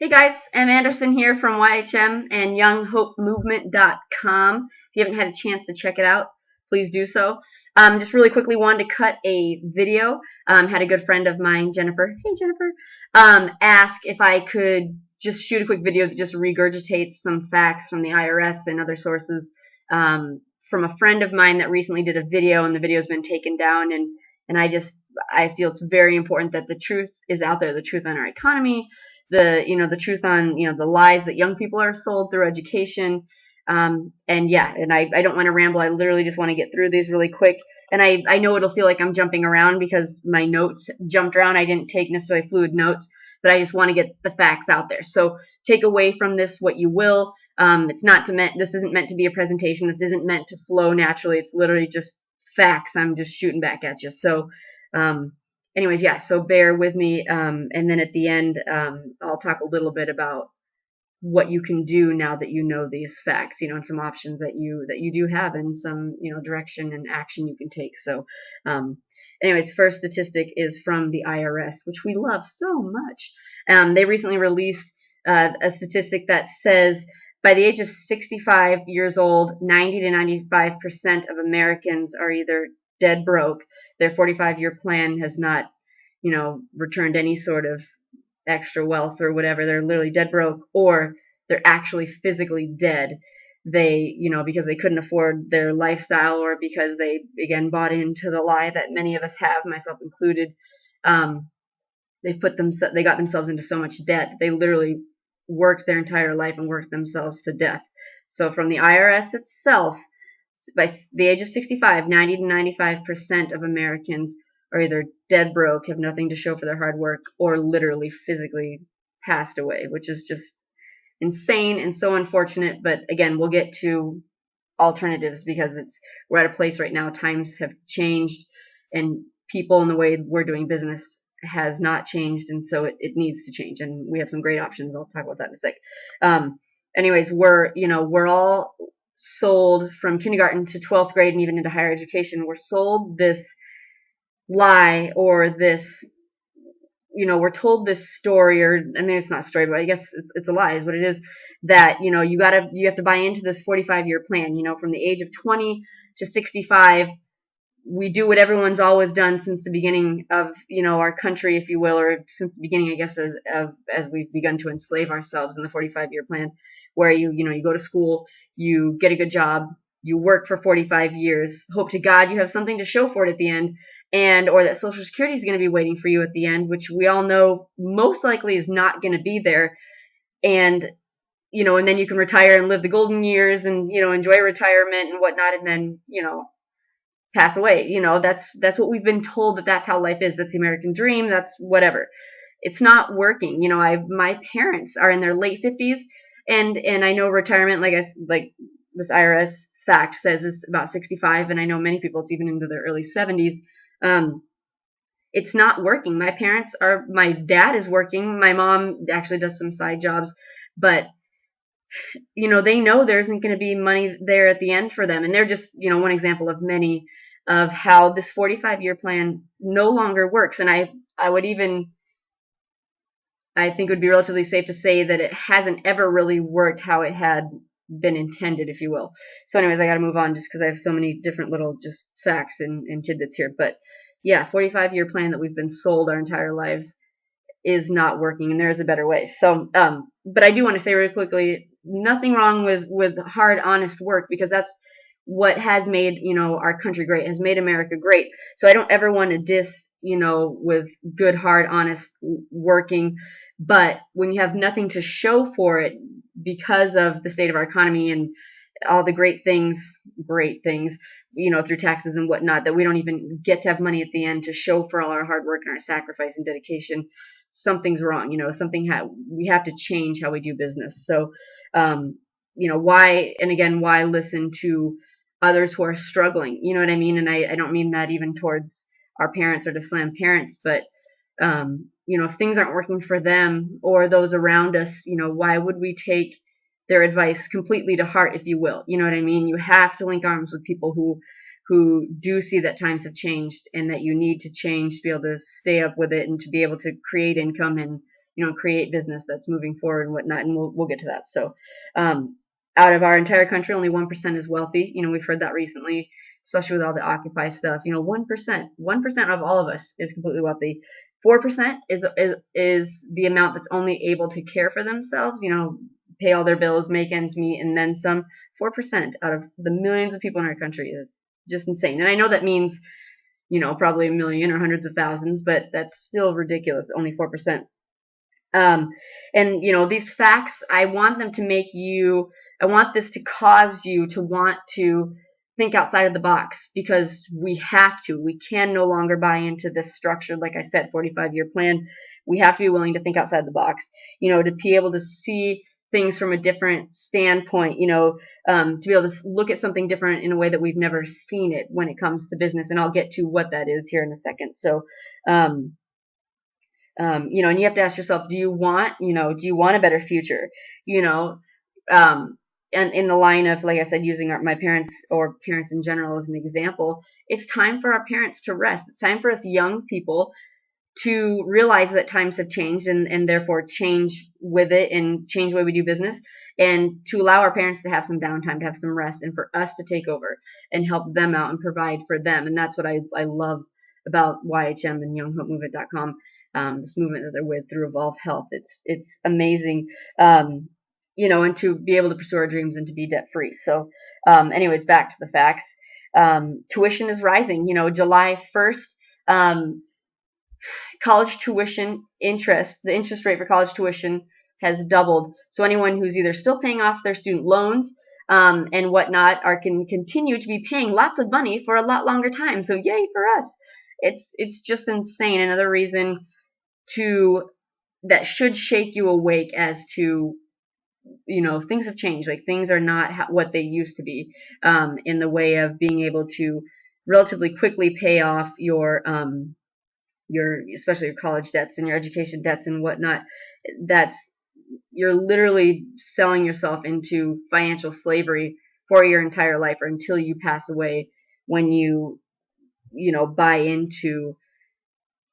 Hey guys, I'm Anderson here from YHM and YoungHopeMovement.com. If you haven't had a chance to check it out, please do so. Just really quickly wanted to cut a video. Had a good friend of mine, Jennifer. Hey Jennifer. Ask if I could just shoot a quick video that just regurgitates some facts from the IRS and other sources. From a friend of mine that recently did a video, and the video's been taken down, and I feel it's very important that the truth is out there, the truth on our economy, the truth on the lies that young people are sold through education. And I don't want to ramble. I literally just want to get through these really quick. And I know it'll feel like I'm jumping around because my notes jumped around. I didn't take necessarily fluid notes, but I just want to get the facts out there. So take away from this what you will. This isn't meant to be a presentation. This isn't meant to flow naturally. It's literally just facts. I'm just shooting back at you. So um, anyways, yeah, so bear with me. And then at the end, I'll talk a little bit about what you can do now that you know these facts, and some options that you do have, and some, direction and action you can take. So, anyways, first statistic is from the IRS, which we love so much. They recently released a statistic that says by the age of 65 years old, 90 to 95% of Americans are either dead broke. Their 45-year plan has not, returned any sort of extra wealth or whatever. They're literally dead broke, or they're actually physically dead. They, because they couldn't afford their lifestyle, or because they, again, bought into the lie that many of us have, myself included. Um, they got themselves into so much debt. They literally worked their entire life and worked themselves to death. So from the IRS itself, by the age of 65, 90 to 95% of Americans are either dead broke, have nothing to show for their hard work, or literally physically passed away, which is just insane and so unfortunate. But again, we'll get to alternatives because we're at a place right now. Times have changed, and people and the way we're doing business has not changed, and so it needs to change. And we have some great options. I'll talk about that in a sec. Anyways, we're all sold from kindergarten to 12th grade and even into higher education. We're sold this lie, or this, we're told this story, or I mean, it's not a story, but I guess it's a lie, is what it is. That you have to buy into this 45-year plan. From the age of 20 to 65, we do what everyone's always done since the beginning of our country, if you will, or since the beginning, I guess, as we've begun to enslave ourselves in the 45-year plan, where you go to school, you get a good job, you work for 45 years, hope to God you have something to show for it at the end, and or that Social Security is going to be waiting for you at the end, which we all know most likely is not going to be there. And and then you can retire and live the golden years, and enjoy retirement and whatnot, and then pass away. That's what we've been told, that's how life is. That's the American dream. That's whatever. It's not working. My parents are in their late 50s, and I know retirement, like this IRS fact says, is about 65, and I know many people it's even into their early 70s. It's not working. My dad is working. My mom actually does some side jobs, but they know there isn't going to be money there at the end for them. And they're just, one example of many of how this 45-year plan no longer works. And I think it would be relatively safe to say that it hasn't ever really worked how it had been intended, if you will. So anyways, I got to move on just because I have so many different little just facts and tidbits here. But yeah, 45-year plan that we've been sold our entire lives is not working, and there is a better way. So, but I do want to say really quickly, nothing wrong with hard, honest work, because that's what has made our country great, has made America great. So I don't ever want to diss with good, hard, honest working. But when you have nothing to show for it because of the state of our economy and all the great things, through taxes and whatnot, that we don't even get to have money at the end to show for all our hard work and our sacrifice and dedication, something's wrong. We have to change how we do business. So, why listen to others who are struggling? You know what I mean? And I don't mean that even towards our parents or to slam parents, but if things aren't working for them or those around us, why would we take their advice completely to heart, if you will? You know what I mean? You have to link arms with people who do see that times have changed and that you need to change to be able to stay up with it and to be able to create income create business that's moving forward and whatnot. And we'll get to that. So, out of our entire country, only 1% is wealthy. We've heard that recently, especially with all the Occupy stuff. 1% of all of us is completely wealthy. 4% is the amount that's only able to care for themselves. Pay all their bills, make ends meet, and then some. 4% out of the millions of people in our country is just insane. And I know that means, probably a million or hundreds of thousands, but that's still ridiculous. Only 4%. And these facts, I want this to cause you to want to think outside of the box, because we have to. We can no longer buy into this structured, like I said, 45-year plan. We have to be willing to think outside the box, to be able to see things from a different standpoint, to be able to look at something different in a way that we've never seen it when it comes to business. And I'll get to what that is here in a second. So, and you have to ask yourself, do you want a better future? And in the line of, like I said, using my parents or parents in general as an example, it's time for our parents to rest. It's time for us young people to realize that times have changed and therefore change with it and change the way we do business, and to allow our parents to have some downtime, to have some rest, and for us to take over and help them out and provide for them. And that's what I love about YHM and YoungHopeMovement.com, this movement that they're with through Evolve Health. It's amazing, and to be able to pursue our dreams and to be debt free. So, anyways, back to the facts. Tuition is rising. July 1st, college tuition the interest rate for college tuition has doubled. So anyone who's either still paying off their student loans and whatnot can continue to be paying lots of money for a lot longer time. So yay for us. It's just insane. Another reason that should shake you awake as to, things have changed. Like, things are not what they used to be, in the way of being able to relatively quickly pay off your especially your college debts and your education debts and whatnot. You're literally selling yourself into financial slavery for your entire life, or until you pass away, when you buy into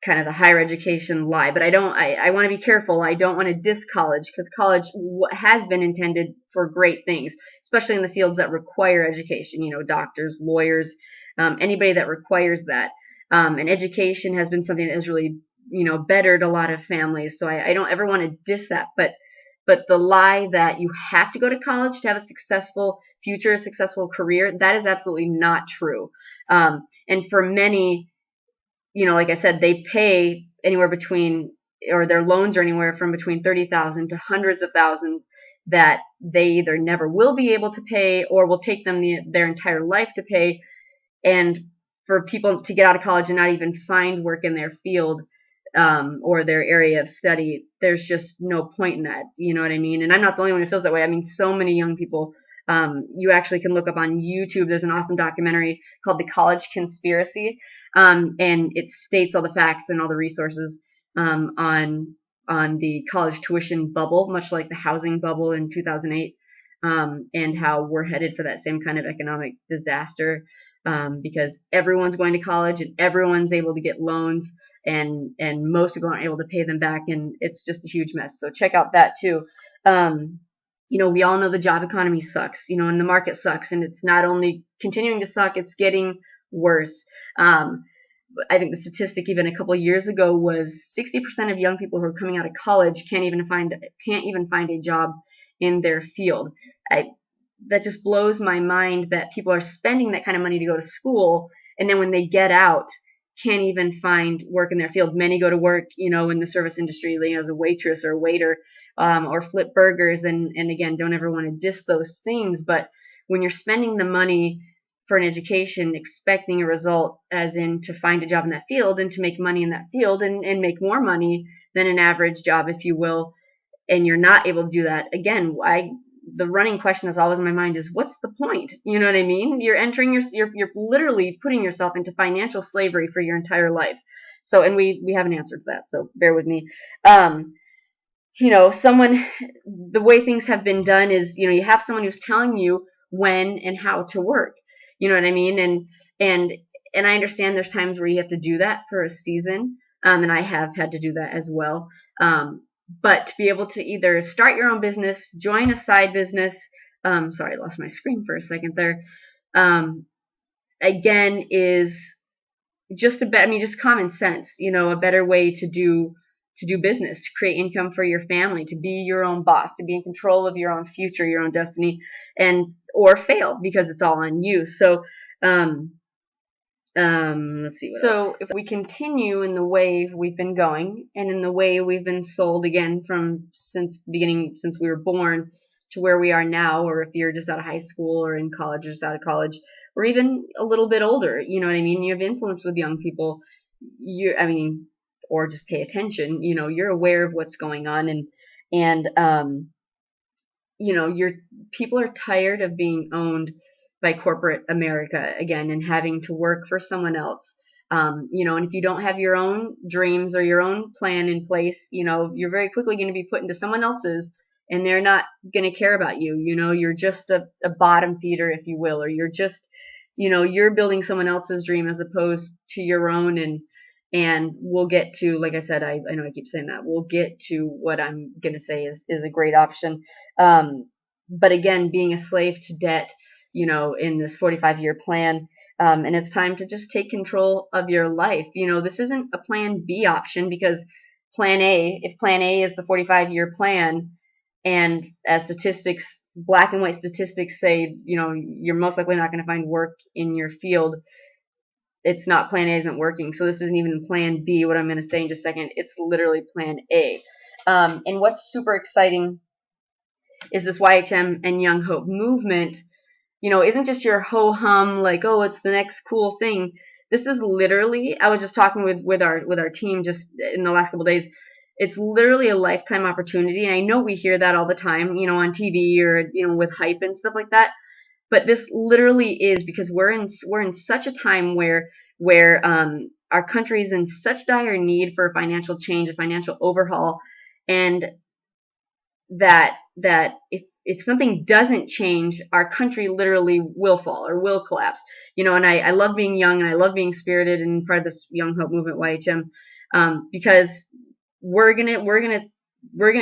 kind of the higher education lie. But I want to be careful. I don't want to diss college, because college has been intended for great things, especially in the fields that require education, doctors, lawyers, anybody that requires that. And education has been something that has really, bettered a lot of families. So I don't ever want to diss that. But the lie that you have to go to college to have a successful future, a successful career, that is absolutely not true. And for many, like I said, they pay anywhere between, or their loans are anywhere from between $30,000 to hundreds of thousands that they either never will be able to pay, or will take them their entire life to pay. And for people to get out of college and not even find work in their field, or their area of study, there's just no point in that. You know what I mean? And I'm not the only one who feels that way. I mean, so many young people, you actually can look up on YouTube. There's an awesome documentary called The College Conspiracy, and it states all the facts and all the resources on the college tuition bubble, much like the housing bubble in 2008, and how we're headed for that same kind of economic disaster, because everyone's going to college and everyone's able to get loans, and most people aren't able to pay them back, and it's just a huge mess. So check out that too. We all know the job economy sucks, and the market sucks, and it's not only continuing to suck, it's getting worse. I think the statistic even a couple of years ago was 60% of young people who are coming out of college can't even find a job in their field. That just blows my mind that people are spending that kind of money to go to school, and then when they get out, can't even find work in their field. Many go to work, in the service industry, as a waitress or a waiter, or flip burgers. And again, don't ever want to diss those things, but when you're spending the money for an education, expecting a result, as in to find a job in that field and to make money in that field and make more money than an average job, if you will, and you're not able to do that, again, the running question that's always in my mind is, what's the point? You know what I mean? You're you're literally putting yourself into financial slavery for your entire life. So, and we have an answer to that, so bear with me. The way things have been done is, you have someone who's telling you when and how to work. You know what I mean? And I understand there's times where you have to do that for a season, and I have had to do that as well. but to be able to either start your own business, join a side business, sorry, I lost my screen for a second there. Again, is just just common sense, a better way to do business, to create income for your family, to be your own boss, to be in control of your own future, your own destiny, and or fail because it's all on you. So let's see what else. If we continue in the way we've been going and in the way we've been sold again from since the beginning, since we were born to where we are now, or if you're just out of high school or in college or just out of college, or even a little bit older, you know what I mean? You have influence with young people. Or just pay attention. You're aware of what's going on, and your people are tired of being owned by corporate America again and having to work for someone else. And if you don't have your own dreams or your own plan in place, you're very quickly going to be put into someone else's, and they're not going to care about you. You're just a bottom feeder, if you will, or you're building someone else's dream as opposed to your own. And we'll get to, like I said, I know I keep saying that. We'll get to what I'm going to say is a great option. But again, being a slave to debt, in this 45-year plan, and it's time to just take control of your life. This isn't a plan B option, because if plan A is the 45-year plan, and as black and white statistics say, you're most likely not going to find work in your field. It's not, plan A isn't working. So this isn't even plan B, what I'm going to say in just a second. It's literally plan A. And what's super exciting is this YHM and Young Hope movement, isn't just your ho-hum, like, oh, it's the next cool thing. This is literally, I was just talking with our team just in the last couple of days. It's literally a lifetime opportunity. And I know we hear that all the time, on TV or, with hype and stuff like that. But this literally is, because we're in such a time where our country is in such dire need for financial change, a financial overhaul, and that if something doesn't change, our country literally will fall or will collapse. And I love being young, and I love being spirited and part of this Young Hope movement, YHM, because we're gonna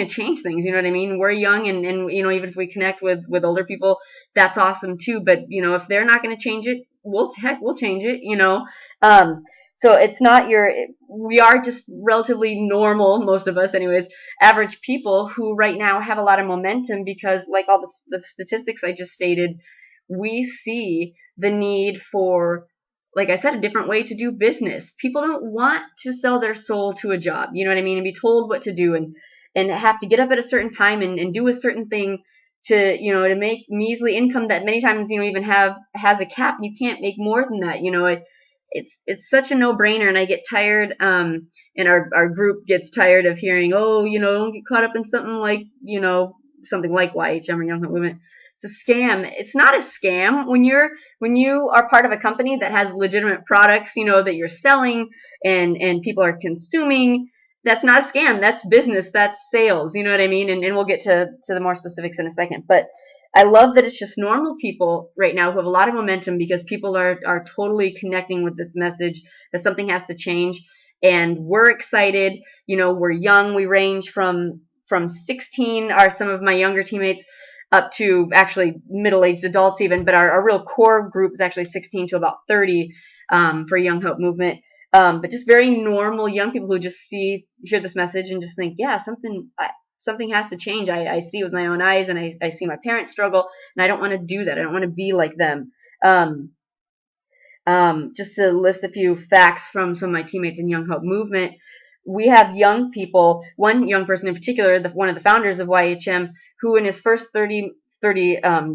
change things. You know what I mean? We're young, and even if we connect with older people, that's awesome too. But if they're not gonna change it, we'll change it. So it's not we are just relatively normal, most of us anyways, average people who right now have a lot of momentum, because like all the statistics I just stated, we see the need for, like I said, a different way to do business. People don't want to sell their soul to a job, you know what I mean, and be told what to do, and have to get up at a certain time and do a certain thing to make measly income that many times even has a cap. You can't make more than that. It's such a no-brainer, and I get tired, and our group gets tired of hearing, oh, don't get caught up in something like YHM or Young Hope Movement. It's a scam. It's not a scam when you are part of a company that has legitimate products, that you're selling and people are consuming. That's not a scam. That's business. That's sales. You know what I mean? And we'll get to the more specifics in a second. But I love that it's just normal people right now who have a lot of momentum, because people are totally connecting with this message that something has to change. And we're excited. We're young. We range from 16, are some of my younger teammates, up to actually middle-aged adults even. But our real core group is actually 16 to about 30 for Young Hope Movement. But just very normal young people who just hear this message and just think, yeah, something has to change. I see with my own eyes, and I see my parents struggle, and I don't want to do that. I don't want to be like them. Just to list a few facts from some of my teammates in Young Hope Movement, we have young people, one young person in particular, one of the founders of YHM, who in his first 30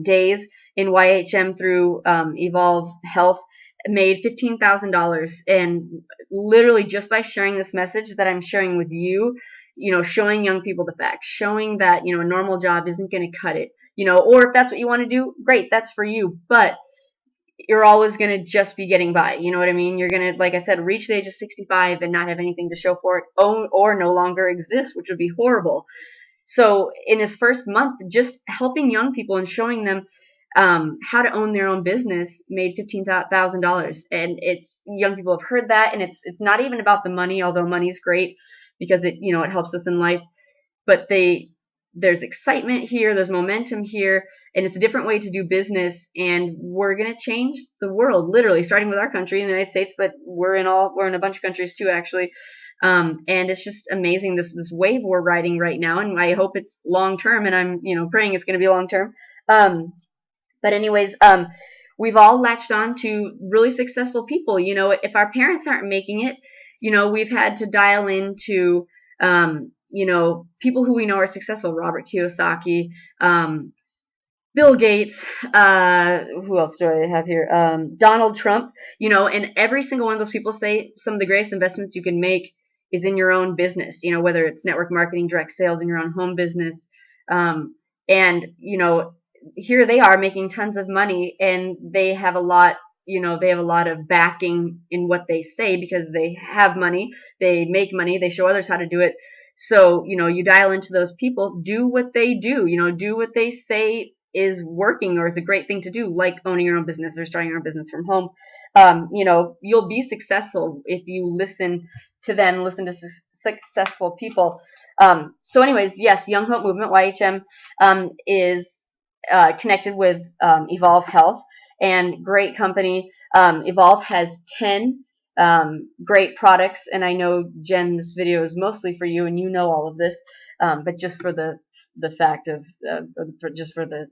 days in YHM through Evolve Health made $15,000, and literally just by sharing this message that I'm sharing with you, showing young people the facts, showing that a normal job isn't going to cut it, or if that's what you want to do, great, that's for you, but you're always going to just be getting by. You know what I mean? You're going to, like I said, reach the age of 65 and not have anything to show for it, or no longer exist, which would be horrible. So in his first month, just helping young people and showing them how to own their own business made $15,000. And it's, young people have heard that, and it's not even about the money, although money's great because it helps us in life. but there's excitement here, there's momentum here, and it's a different way to do business, and we're going to change the world, literally, starting with our country in the United States, but we're in a bunch of countries too, actually. And it's just amazing, this wave we're riding right now, and I hope it's long term, and I'm praying it's going to be long term. But anyways, we've all latched on to really successful people. If our parents aren't making it, we've had to dial into people who we know are successful. Robert Kiyosaki, Bill Gates, who else do I have here? Donald Trump, and every single one of those people say some of the greatest investments you can make is in your own business, whether it's network marketing, direct sales, in your own home business. And here they are making tons of money, and they have a lot of backing in what they say, because they have money, they make money, they show others how to do it. So, you dial into those people, do what they do, do what they say is working or is a great thing to do, like owning your own business or starting your own business from home. You'll be successful if you listen to them, listen to successful people. So anyways, yes, Young Hope Movement, YHM, is connected with Evolve Health, and great company. Evolve has 10 great products, and I know, Jen, this video is mostly for you, and you know all of this, but just for the fact of, just for the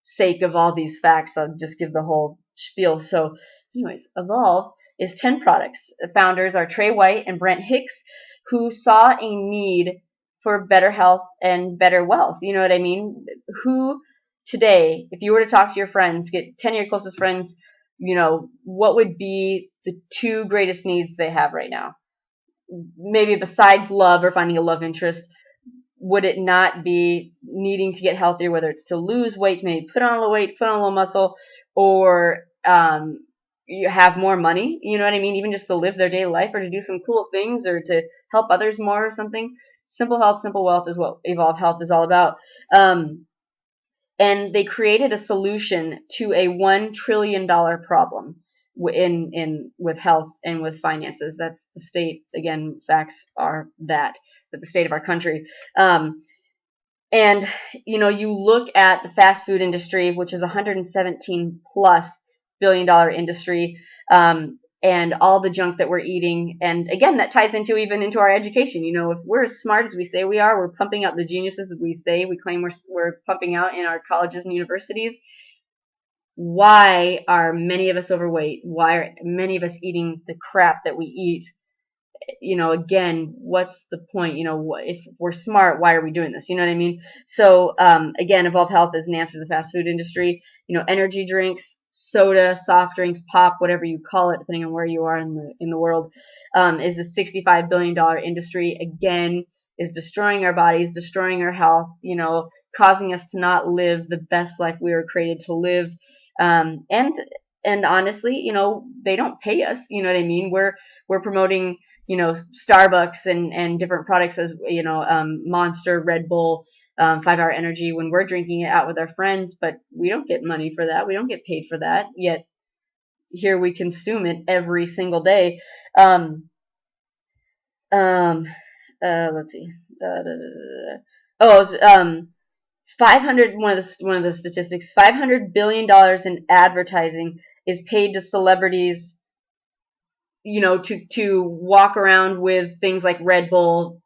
sake of all these facts, I'll just give the whole spiel. So anyways, Evolve is 10 products. The founders are Trey White and Brent Hicks, who saw a need for better health and better wealth. You know what I mean? Who today, if you were to talk to your friends, get 10 of your closest friends, what would be the 2 greatest needs they have right now? Maybe besides love or finding a love interest, would it not be needing to get healthier, whether it's to lose weight, maybe put on a little weight, put on a little muscle, or you have more money, you know what I mean? Even just to live their daily life, or to do some cool things, or to help others more or something. Simple health, simple wealth is what Evolve Health is all about. And they created a solution to a $1 trillion problem with health and with finances. That's the state. Again, facts are that the state of our country. And you look at the fast food industry, which is a $117+ billion industry, and all the junk that we're eating. And again, that ties even into our education. If we're as smart as we say we are, we're pumping out the geniuses that we claim we're pumping out in our colleges and universities. Why are many of us overweight? Why are many of us eating the crap that we eat? Again, what's the point? If we're smart, why are we doing this? You know what I mean? So, again, Evolve Health is an answer to the fast food industry. Energy drinks, soda, soft drinks, pop, whatever you call it, depending on where you are in the world, is a $65 billion industry. Again, is destroying our bodies, destroying our health, causing us to not live the best life we were created to live. And honestly, they don't pay us. You know what I mean? We're promoting, Starbucks and different products, as Monster, Red Bull, 5-Hour Energy, when we're drinking it out with our friends, but we don't get money for that. We don't get paid for that. Yet here we consume it every single day. Let's see. 500. One of the statistics. $500 billion in advertising is paid to celebrities, to walk around with things like Red Bull,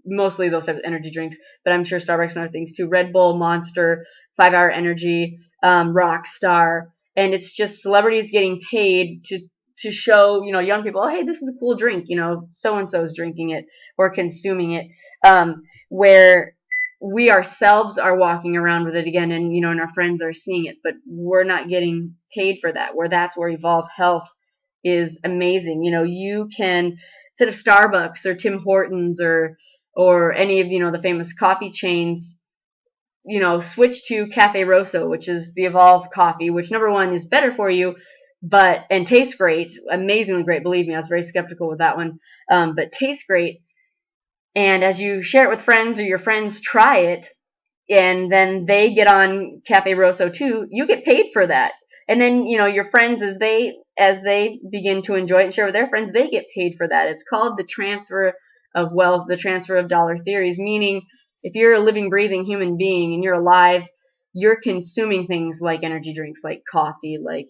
mostly those types of energy drinks, but I'm sure Starbucks and other things too. Red Bull, Monster, 5-Hour Energy, Rockstar, and it's just celebrities getting paid to show, young people, oh, hey, this is a cool drink, so-and-so is drinking it or consuming it, where we ourselves are walking around with it again, and, and our friends are seeing it, but we're not getting paid for that, that's where Evolve Health is amazing. You can, instead of Starbucks or Tim Hortons or any of, the famous coffee chains, switch to Cafe Rosso, which is the Evolve coffee, which, number one, is better for you, and tastes great, amazingly great. Believe me, I was very skeptical with that one, but tastes great. And as you share it with friends, or your friends try it, and then they get on Cafe Rosso too, you get paid for that. And then, your friends, as they begin to enjoy it and share with their friends, they get paid for that. It's called the transfer of wealth, the transfer of dollar theories, meaning if you're a living, breathing human being and you're alive, you're consuming things like energy drinks, like coffee, like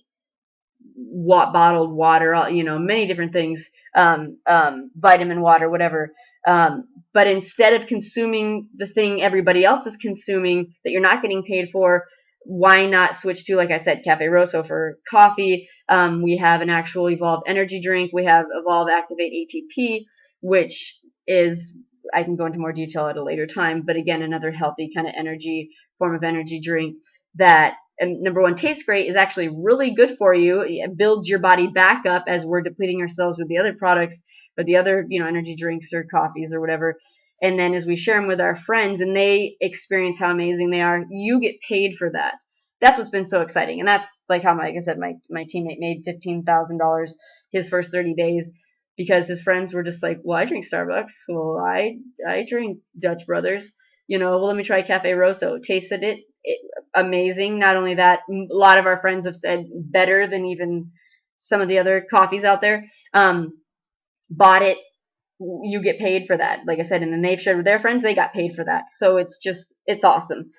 bottled water, many different things, vitamin water, whatever. But instead of consuming the thing everybody else is consuming that you're not getting paid for, why not switch to, like I said, Cafe Rosso for coffee? We have an actual Evolve energy drink. We have Evolve Activate ATP, which is, I can go into more detail at a later time, but again, another healthy kind of form of energy drink that, and number one, tastes great, is actually really good for you. It builds your body back up as we're depleting ourselves with the other products or the other, energy drinks or coffees or whatever. And then as we share them with our friends and they experience how amazing they are, you get paid for that. That's what's been so exciting. And that's like how, like I said, my teammate made $15,000 his first 30 days because his friends were just like, well, I drink Starbucks. Well, I drink Dutch Brothers. Well, let me try Cafe Rosso. Tasted it, amazing. Not only that, a lot of our friends have said better than even some of the other coffees out there. Bought it, you get paid for that. Like I said, and then they've shared with their friends, they got paid for that. So it's awesome.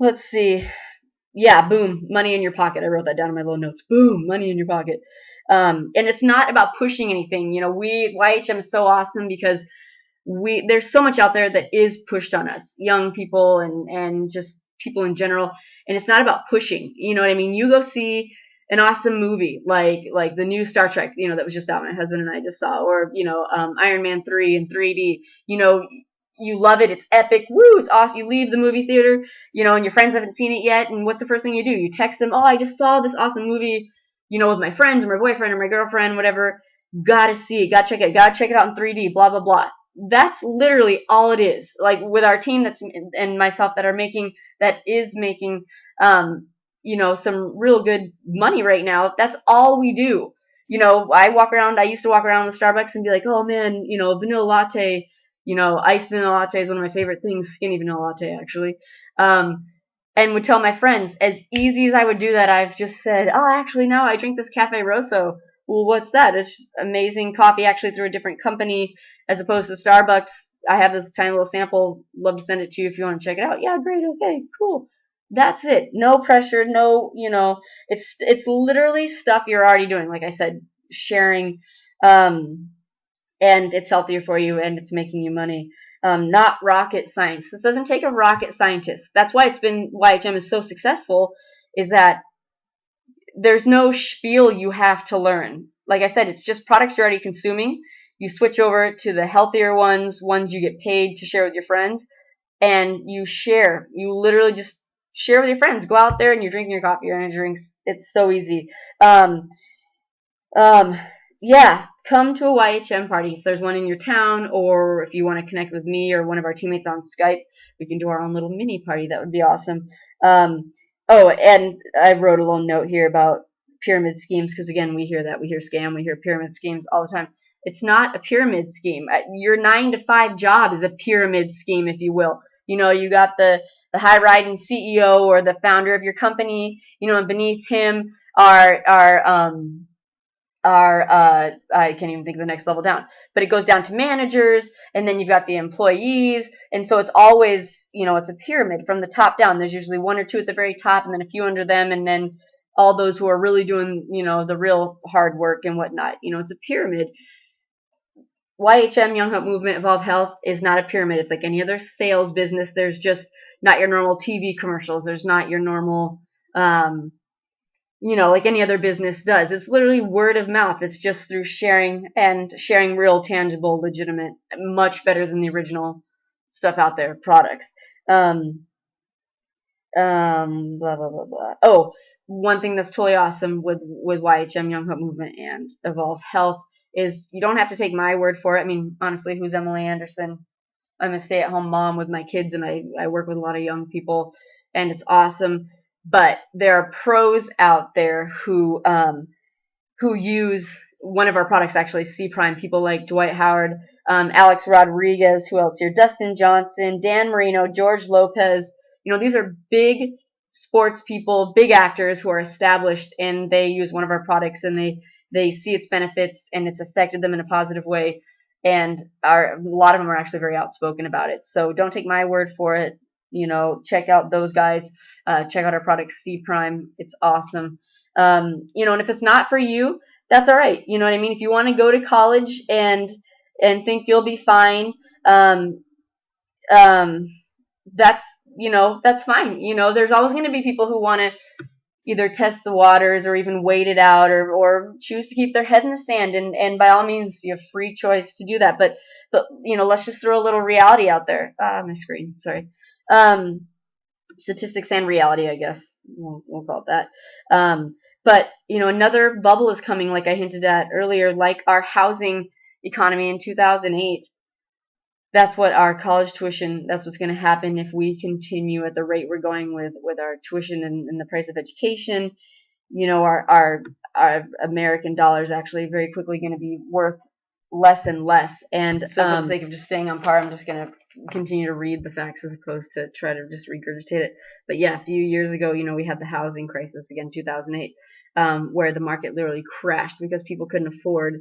Let's see. Yeah, boom, money in your pocket. I wrote that down in my little notes. Boom, money in your pocket. And it's not about pushing anything. YHM is so awesome because there's so much out there that is pushed on us, young people and just people in general. And it's not about pushing. You know what I mean? You go see an awesome movie like the new Star Trek, that was just out. My husband and I just saw, or Iron Man 3 in 3D. You love it. It's epic. Woo! It's awesome. You leave the movie theater, and your friends haven't seen it yet. And what's the first thing you do? You text them, oh, I just saw this awesome movie, with my friends or my boyfriend or my girlfriend, whatever. Gotta see it. Gotta check it. Gotta check it out in 3D. Blah blah blah. That's literally all it is. Like with our team and myself that is making some real good money right now. That's all we do. I used to walk around the Starbucks and be like, oh man, vanilla latte, iced vanilla latte is one of my favorite things, skinny vanilla latte actually. And would tell my friends, as easy as I would do that, I've just said, oh, actually no, I drink this Cafe Rosso. Well, what's that? It's just amazing coffee, actually through a different company as opposed to Starbucks. I have this tiny little sample. Love to send it to you if you want to check it out. Yeah, great. Okay, cool. That's it. No pressure. No, it's literally stuff you're already doing. Like I said, sharing, and it's healthier for you and it's making you money. Not rocket science. This doesn't take a rocket scientist. That's why YHM is so successful, is that there's no spiel you have to learn. Like I said, it's just products you're already consuming. You switch over to the healthier ones you get paid to share with your friends, and you share. You literally just share with your friends. Go out there and you're drinking your coffee or energy drinks. It's so easy. Yeah, come to a YHM party if there's one in your town, or if you want to connect with me or one of our teammates on Skype, we can do our own little mini party. That would be awesome. Oh, and I wrote a little note here about pyramid schemes because, again, we hear scam, we hear pyramid schemes all the time. It's not a pyramid scheme. Your 9-to-5 job is a pyramid scheme, if you will. You got the high-riding CEO or the founder of your company, and beneath him are I can't even think of the next level down, but it goes down to managers, and then you've got the employees, and so it's always, it's a pyramid from the top down. There's usually one or two at the very top, and then a few under them, and then all those who are really doing, the real hard work and whatnot. It's a pyramid. YHM, Young Hope Movement, Evolve Health is not a pyramid. It's like any other sales business. There's just not your normal TV commercials. There's not your normal, like any other business does. It's literally word of mouth. It's just through sharing real, tangible, legitimate, much better than the original stuff out there, products. Blah, blah, blah, blah. Oh, one thing that's totally awesome with YHM, Young Hope Movement, and Evolve Health is you don't have to take my word for it. I mean, honestly, who's Emily Anderson? I'm a stay-at-home mom with my kids, and I work with a lot of young people, and it's awesome. But there are pros out there who use one of our products, actually, C Prime. People like Dwight Howard, Alex Rodriguez, who else here? Dustin Johnson, Dan Marino, George Lopez. These are big sports people, big actors who are established, and they use one of our products, and they see its benefits, and it's affected them in a positive way. and a lot of them are actually very outspoken about it. So don't take my word for it. Check out those guys. Check out our product C Prime. It's awesome. And if it's not for you, that's all right. You know what I mean? If you want to go to college and think you'll be fine, um, um, that's that's fine. There's always going to be people who want to either test the waters or even wait it out, or choose to keep their head in the sand, and by all means you have free choice to do that, but let's just throw a little reality out there. My screen, sorry. Statistics and reality, I guess we'll call it that. But another bubble is coming, like I hinted at earlier, like our housing economy in 2008. That's what our college tuition, that's what's going to happen if we continue at the rate we're going with our tuition and the price of education. Our American dollar is actually very quickly going to be worth less and less. And so for the sake of just staying on par, I'm just going to continue to read the facts as opposed to try to just regurgitate it. But yeah, a few years ago, we had the housing crisis, again, 2008, where the market literally crashed because people couldn't afford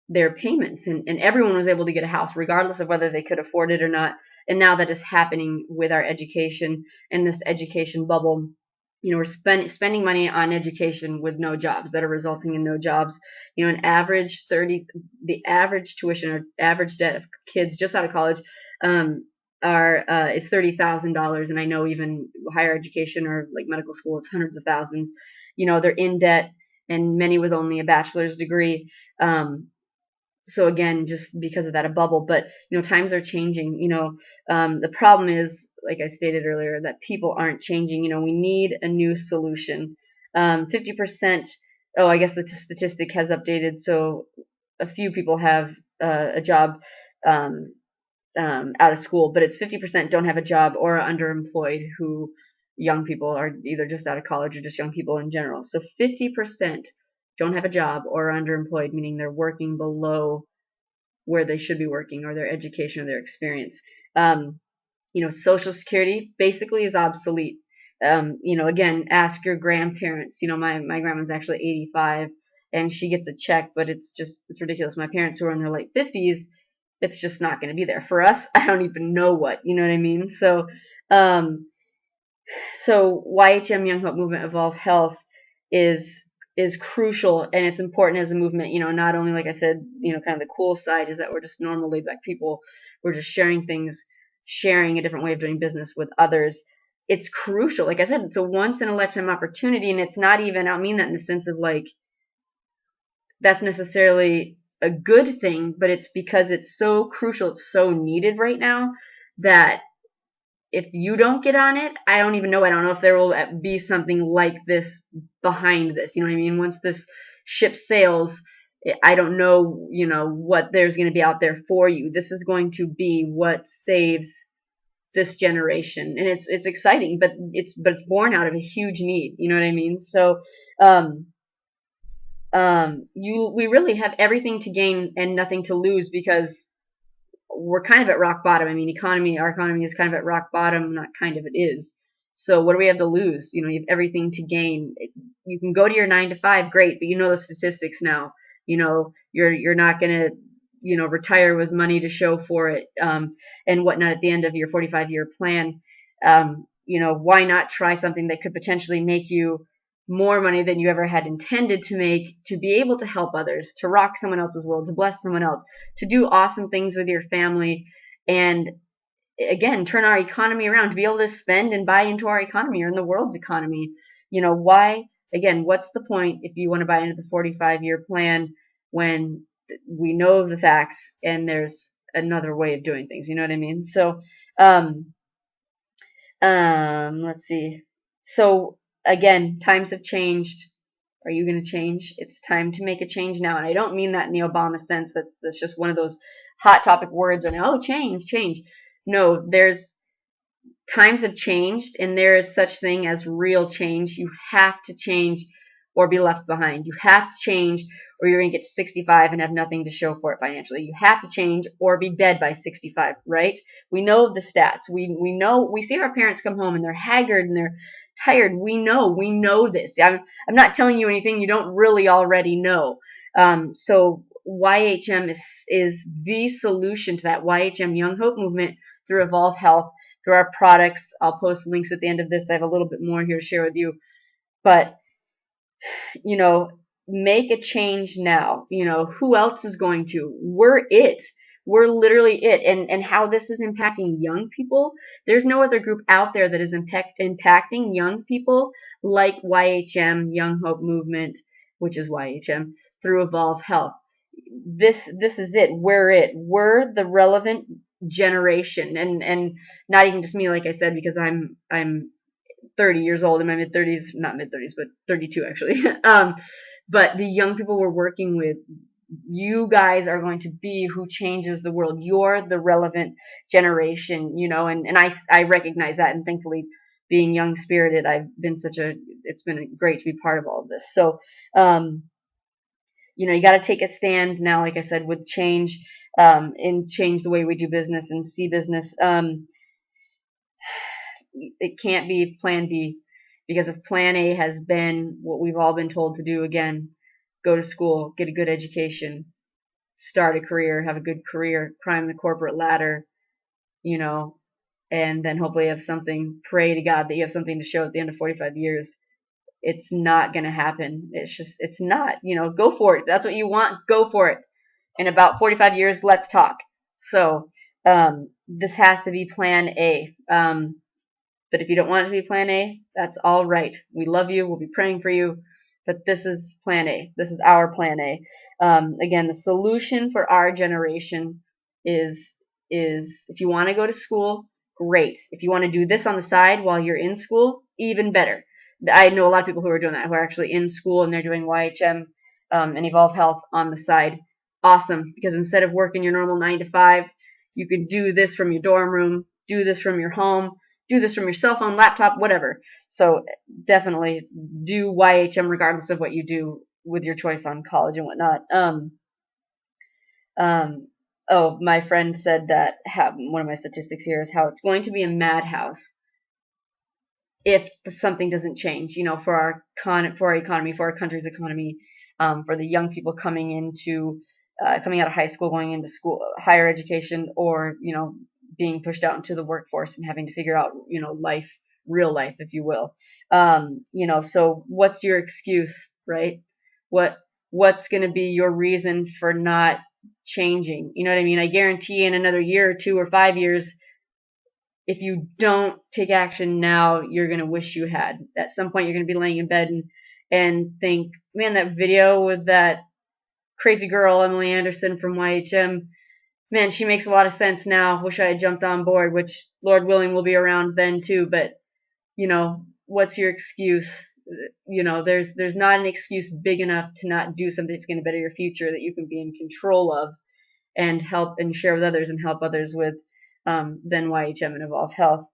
their payments, and everyone was able to get a house regardless of whether they could afford it or not. And now that is happening with our education and this education bubble. We're spending money on education with no jobs that are resulting in no jobs. The average tuition or average debt of kids just out of college is $30,000, and I know even higher education or like medical school, it's hundreds of thousands. They're in debt, and many with only a bachelor's degree. So again, just because of that, a bubble. But times are changing. The problem is, like I stated earlier, that people aren't changing. We need a new solution. 50%. Oh, I guess the statistic has updated, so a few people have a job out of school, but it's 50% don't have a job or are underemployed. Who young people are either just out of college or just young people in general. So 50% don't have a job or are underemployed, meaning they're working below where they should be working, or their education or their experience. Social Security basically is obsolete. Again, ask your grandparents. My grandma's actually 85 and she gets a check, but it's ridiculous. My parents who are in their late 50s, it's just not going to be there. For us, I don't even know what, you know what I mean? So YHM Young Hope Movement Evolve Health is crucial, and it's important as a movement. Not only, like I said, kind of the cool side is that we're just normal laid back people. We're just sharing things, sharing a different way of doing business with others. It's crucial. Like I said, it's a once in a lifetime opportunity, and it's not even, I don't mean that in the sense of like that's necessarily a good thing, but it's because it's so crucial, it's so needed right now that if you don't get on it, I don't even know. I don't know if there will be something like this behind this. You know what I mean? Once this ship sails, I don't know, what there's going to be out there for you. This is going to be what saves this generation, and it's exciting, but it's born out of a huge need. You know what I mean? So, we really have everything to gain and nothing to lose, because we're kind of at rock bottom. I mean, our economy is kind of at rock bottom. Not kind of, it is. So what do we have to lose? You have everything to gain. You can go to your 9 to 5, great, but the statistics now. You're not gonna retire with money to show for it, and whatnot at the end of your 45-year plan. Why not try something that could potentially make you more money than you ever had intended to make, to be able to help others, to rock someone else's world, to bless someone else, to do awesome things with your family, and again, turn our economy around, to be able to spend and buy into our economy or in the world's economy. Why? Again, what's the point if you want to buy into the 45-year plan when we know the facts and there's another way of doing things? You know what I mean? So, let's see. So, again, times have changed. Are you going to change? It's time to make a change now. And I don't mean that in the Obama sense. That's just one of those hot topic words. Change. No, times have changed, and there is such thing as real change. You have to change or be left behind. You have to change, or you're going to get to 65 and have nothing to show for it financially. You have to change or be dead by 65, right? We know the stats. We know, we see our parents come home and they're haggard and they're tired. We know this. I'm not telling you anything you don't really already know. So YHM is the solution to that. YHM Young Hope movement through Evolve Health, through our products. I'll post links at the end of this. I have a little bit more here to share with you. But, you know, make a change now. You know, who else is going to? We're it. We're literally it. And how this is impacting young people, there's no other group out there that is impacting young people like YHM, Young Hope Movement, which is YHM, through Evolve Health. This is it. We're it. We're the relevant generation. And not even just me, like I said, because I'm 30 years old, in my mid 30s, not mid 30s, but 32 actually. But the young people we're working with, you guys are going to be who changes the world. You're the relevant generation, you know, and I recognize that, and thankfully, being young spirited, it's been great to be part of all of this. So, you know, you got to take a stand now, like I said, with change, and change the way we do business and see business. It can't be plan B, because if plan A has been what we've all been told to do, again, go to school, get a good education, start a career, have a good career, climb the corporate ladder, you know, and then hopefully have something, pray to God that you have something to show at the end of 45 years. It's not going to happen. It's not, you know, go for it. If that's what you want, go for it. In about 45 years, let's talk. So, this has to be plan A. But if you don't want it to be plan A, that's all right. We love you. We'll be praying for you. But this is plan A. This is our plan A. Again, the solution for our generation is if you want to go to school, great. If you want to do this on the side while you're in school, even better. I know a lot of people who are doing that, who are actually in school and they're doing YHM and Evolve Health on the side. Awesome, because instead of working your normal 9 to 5, you could do this from your dorm room, do this from your home, do this from your cell phone, laptop, whatever. So definitely do YHM regardless of what you do with your choice on college and whatnot. Oh, my friend said that one of my statistics here is how it's going to be a madhouse if something doesn't change, you know, for our economy, for our country's economy, for the young people coming out of high school, going into school, higher education, or, you know, being pushed out into the workforce and having to figure out, you know, life, real life, if you will. You know, so what's your excuse, right? What's going to be your reason for not changing? You know what I mean? I guarantee in another year or 2 or 5 years, if you don't take action now, you're going to wish you had. At some point, you're going to be laying in bed and think, man, that video with that crazy girl, Emily Anderson from YHM, man, she makes a lot of sense now. Wish I had jumped on board, which, Lord willing, will be around then too. But, you know, what's your excuse? You know, there's not an excuse big enough to not do something that's going to better your future, that you can be in control of and help and share with others and help others with, than YHM and Evolve Health.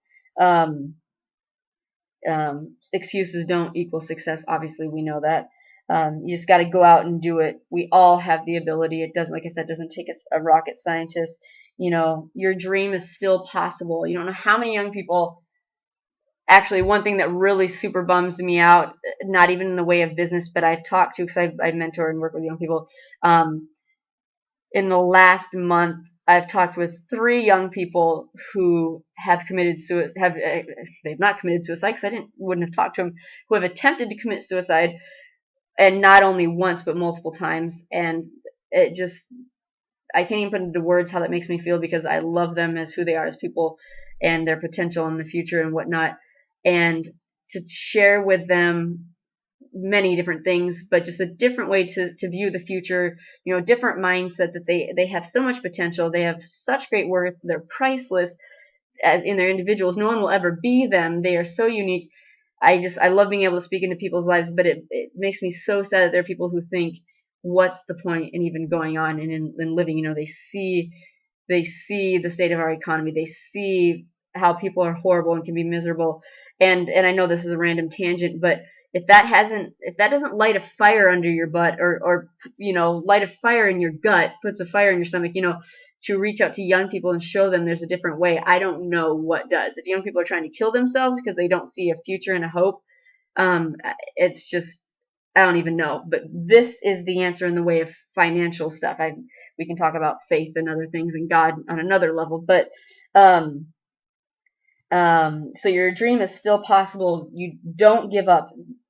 Excuses don't equal success. Obviously, we know that. You just got to go out and do it. We all have the ability. It doesn't, like I said, doesn't take a rocket scientist. You know, your dream is still possible. You don't know how many young people. Actually, one thing that really super bums me out, not even in the way of business, but I've talked to, because I mentor and work with young people. In the last month, I've talked with 3 young people who have committed suicide. They've not committed suicide, because wouldn't have talked to them. Who have attempted to commit suicide, and not only once but multiple times. And it just, I can't even put into words how that makes me feel, because I love them as who they are as people and their potential in the future and whatnot. And to share with them many different things, but just a different way to view the future, you know, different mindset, that they have so much potential, they have such great worth, they're priceless as in their individuals. No one will ever be them. They are so unique. I love being able to speak into people's lives, but it makes me so sad that there are people who think, what's the point in even going on and in living? You know, they see the state of our economy. They see how people are horrible and can be miserable. And I know this is a random tangent, but if that doesn't light a fire under your butt, or you know, light a fire in your gut, puts a fire in your stomach, you know, to reach out to young people and show them there's a different way, I don't know what does. If young people are trying to kill themselves because they don't see a future and a hope, it's just, I don't even know, but this is the answer in the way of financial stuff. We can talk about faith and other things and God on another level, but um, so your dream is still possible. You don't give up.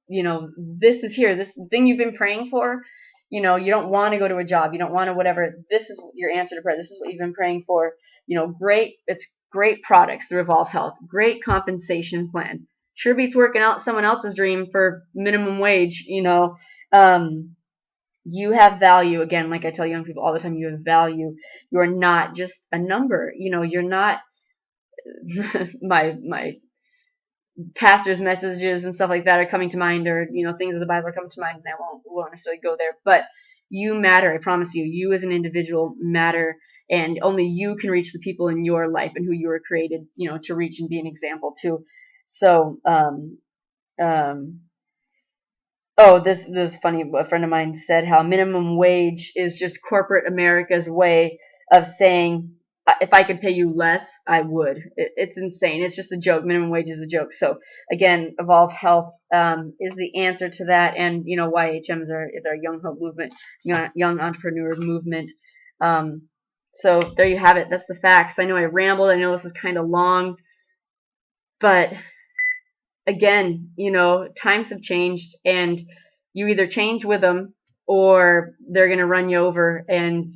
This is here. This thing you've been praying for. You don't want to go to a job. You don't want to whatever. This is your answer to prayer. This is what you've been praying for. Great. It's great products, the Revolve Health. Great compensation plan. Sure beats working out someone else's dream for minimum wage. You have value. Again, like I tell young people all the time, you have value. You are not just a number. You're not my pastor's messages and stuff like that are coming to mind, or things of the Bible are coming to mind, and I won't necessarily go there. But you matter. I promise you. You as an individual matter, and only you can reach the people in your life and who you were created, to reach and be an example to. So, oh, this was funny. A friend of mine said how minimum wage is just corporate America's way of saying, if I could pay you less, I would. It's insane. It's just a joke. Minimum wage is a joke. So again, Evolve Health is the answer to that, and YHM is our Young Hope movement, young entrepreneur movement. So there you have it. That's the facts. I know I rambled. I know this is kind of long, but again, times have changed, and you either change with them or they're going to run you over, and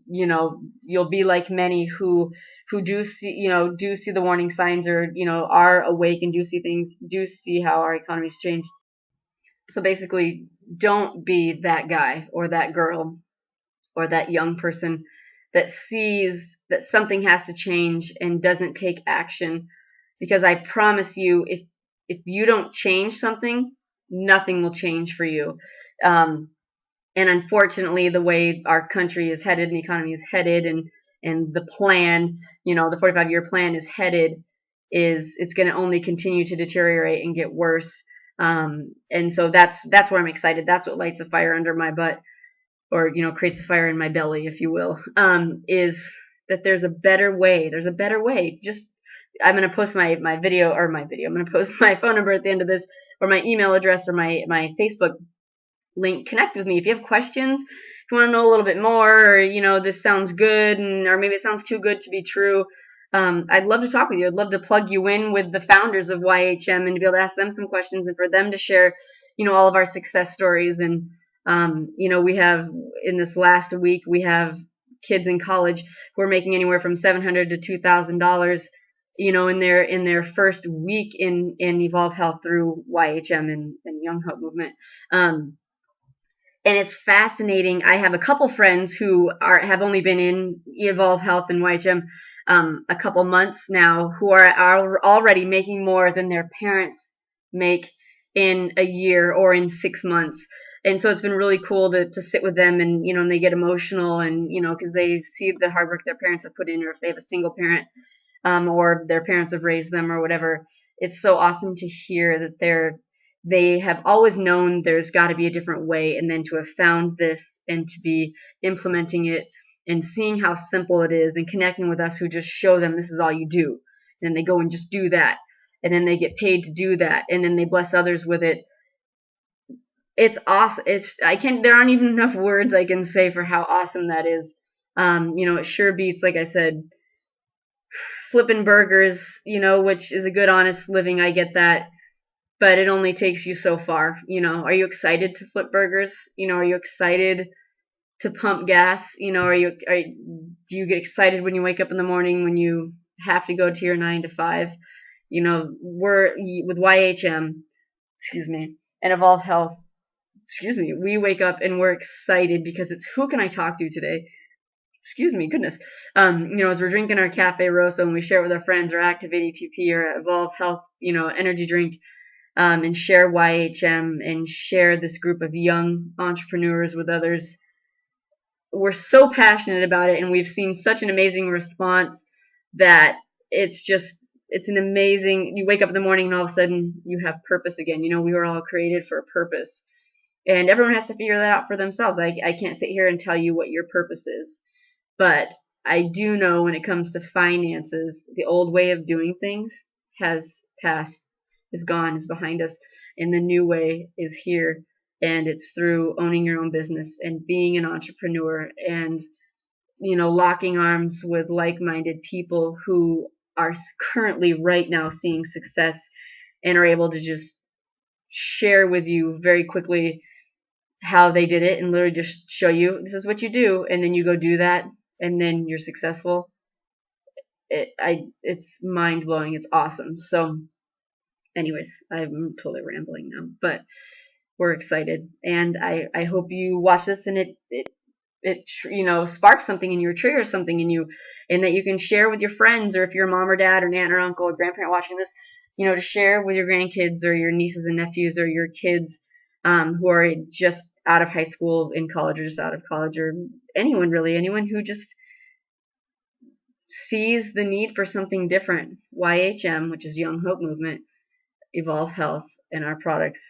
you'll be like many who do see the warning signs, or are awake and do see how our economy's changed. So basically, don't be that guy or that girl or that young person that sees that something has to change and doesn't take action, because I promise you, if you don't change something, nothing will change for you. And unfortunately, the way our country is headed and the economy is headed, and the plan, the 45-year plan is headed, it's going to only continue to deteriorate and get worse. And so that's where I'm excited. That's what lights a fire under my butt, or creates a fire in my belly, if you will. Is that there's a better way. There's a better way. I'm going to post my video. I'm going to post my phone number at the end of this, or my email address, or my Facebook link. Connect with me if you have questions. If you want to know a little bit more, or this sounds good, or maybe it sounds too good to be true. I'd love to talk with you. I'd love to plug you in with the founders of YHM and to be able to ask them some questions, and for them to share, all of our success stories. And we have, in this last week, we have kids in college who are making anywhere from $700 to $2,000, in their first week in Evolve Health through YHM and Young Hope movement. And it's fascinating. I have a couple friends who have only been in Evolve Health and YHM a couple months now, who are already making more than their parents make in a year or in 6 months. And so it's been really cool to sit with them, and and they get emotional, and because they see the hard work their parents have put in, or if they have a single parent, or their parents have raised them, or whatever. It's so awesome to hear that they have always known there's got to be a different way, and then to have found this and to be implementing it and seeing how simple it is, and connecting with us who just show them this is all you do, and they go and just do that, and then they get paid to do that, and then they bless others with it. It's awesome. There aren't even enough words I can say for how awesome that is. It sure beats, like I said, flipping burgers, which is a good, honest living. I get that. But it only takes you so far. Are you excited to flip burgers? Are you excited to pump gas? Do you get excited when you wake up in the morning when you have to go to your 9 to 5? We're with YHM, and Evolve Health, we wake up and we're excited because it's who can I talk to today? Goodness. As we're drinking our Cafe Rosso and we share it with our friends, or Activate ATP, or Evolve Health, energy drink, and share YHM and share this group of young entrepreneurs with others. We're so passionate about it, and we've seen such an amazing response that it's an amazing, you wake up in the morning and all of a sudden you have purpose again. We were all created for a purpose, and everyone has to figure that out for themselves. I can't sit here and tell you what your purpose is, but I do know when it comes to finances, the old way of doing things has passed, is gone, is behind us, and the new way is here. and it's through owning your own business and being an entrepreneur and locking arms with like-minded people who are currently right now seeing success and are able to just share with you very quickly how they did it and literally just show you this is what you do, and then you go do that and then you're successful. It's mind blowing. It's awesome. So anyways, I'm totally rambling now, but we're excited, and I hope you watch this and it sparks something in you or triggers something in you, and that you can share with your friends, or if you're a mom or dad or an aunt or uncle or grandparent watching this, to share with your grandkids or your nieces and nephews or your kids who are just out of high school, in college, or just out of college, or anyone who just sees the need for something different. YHM, which is Young Hope Movement, Evolve Health, and our products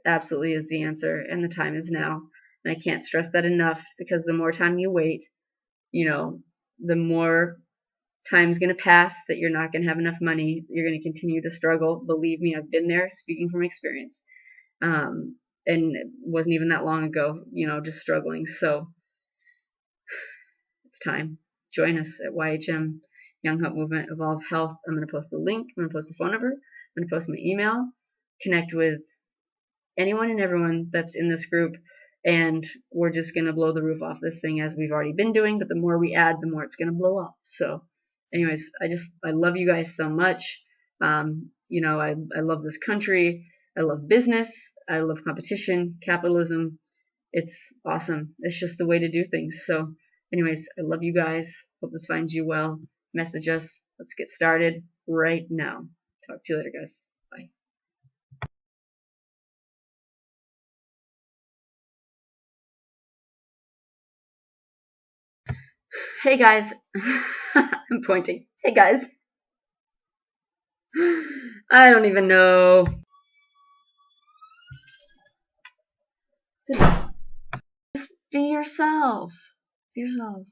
absolutely is the answer, and the time is now. And I can't stress that enough, because the more time you wait, the more time's going to pass that you're not going to have enough money. You're going to continue to struggle. Believe me, I've been there, speaking from experience. And it wasn't even that long ago, just struggling. So it's time. Join us at YHM, Young Hope Movement, Evolve Health. I'm going to post the link. I'm going to post the phone number. I'm going to post my email. Connect with anyone and everyone that's in this group, and we're just going to blow the roof off this thing, as we've already been doing, but the more we add, the more it's going to blow off. So anyways, I love you guys so much. I love this country. I love business. I love competition, capitalism. It's awesome. It's just the way to do things. So anyways, I love you guys. Hope this finds you well. Message us. Let's get started right now. Talk to you later, guys. Bye. Hey guys. I'm pointing. Hey guys. I don't even know. Just be yourself. Be yourself.